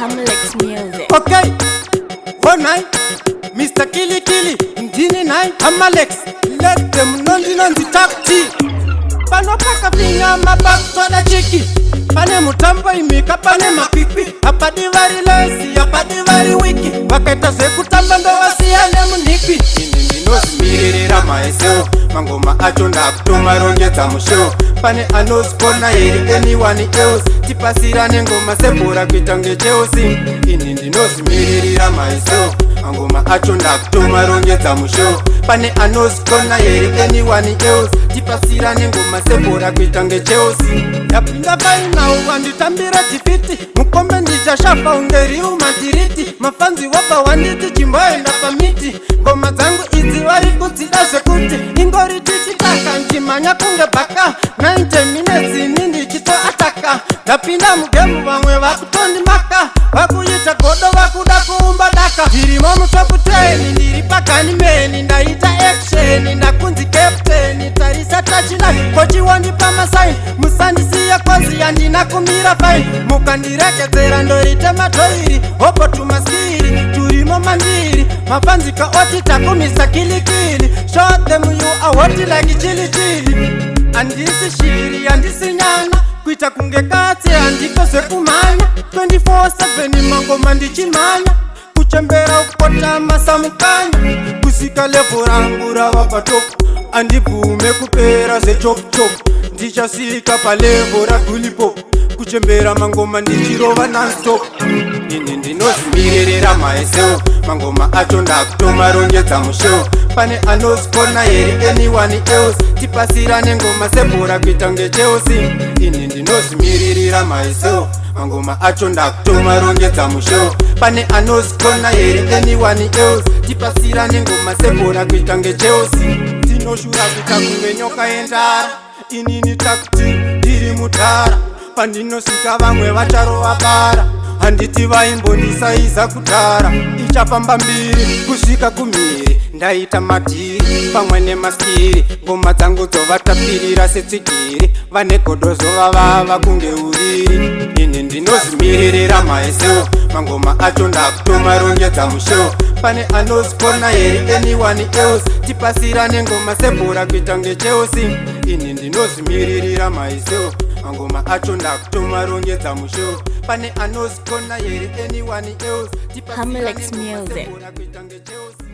Hamlex Music. Okay, one night, Mr. Kili Kili, Ndini night, Hamlex. Let them nondi talk tea. Pano paka finya mabaktoda chiki. Pane mutambo imika, pane mapipi. Hapa divari lesi, hapa divari wiki. Wakaita sekutamba ndo wasiyane munipi. Mirira maeseo mangoma acho ndakutoma rongedza mushow pane anospona here anyone else tipasirane ngoma sebhora kuita ngecheusi ini ndinozimiririra maeseo mangoma acho ndakutoma rongedza mushow pane anospona here anyone else tipasirane ngoma sebhora kuita ngecheusi yapinda fainau wanditambira tifiti mukombe ndichashafa ungeriu madiriti mafanzi wabva wanditi chimboenda pamiti ngoma dzangu idzi vari kudzida zvekuti ingori tichitaka ndimhanya kunge bhaka 90 minutes ini ndichitoataka ndapinda mugemu vamwe vakutondimaka vakuita godo vakuda kuumba daka ndirimo mutopu 10 ndiri pagani meni ndaita action ndakunzi captain tarisa tachina kochi wandipa masaini musandisiya kozi yandina kumira fine mukandirekedzera ndorite matoiri hopo tumaskiri turimo mandiri mafanzika oti takumisa kilikili show them you are hot like chili chili andisi shiri andisi nyana kuita kunge katsi handiko sekumanya 24/7 mangoma ndichimanya kuchembera ukota masamukanya kusika levo rangu rava patoko andibvume kupera zechokchok ndichasika palevo ragulipo kuchembera mangoma ndichirova nonstop ini ndinozimiririra maeseo mangoma acho ndakutoma rongedza mushow pane anospona here anyone else tipasirane ngoma sebhora kuita ngecheusi ini ndinozimiririra maeseo mangoma acho ndakutoma rongedza mushow pane anospona here anyone else tipasirane ngoma sebhora kuita ngecheusi ndinoshura kuita kunge nyoka yendara inini takuti ndiri mutara pandinosvika vamwe vacharova bara handiti vaimbondisaiza kudhara ichafamba mbiri kusvika kumiri ndaita madhiri pamwe nemaskiri ngoma dzangu dzovatapirira setsigiri vane godo zovavava kunge uriri ini ndinozimiririra maeseo mangoma acho ndakutoma rongedza mushow pane anospona here anyone else tipasirane ngoma sebhora kuita ngecheusi ini ndinozimiririra maeseo mangoma acho ndakutoma rongedza mushow pane anospona here anyone else tipasirane ngoma sebhora kuita ngecheusi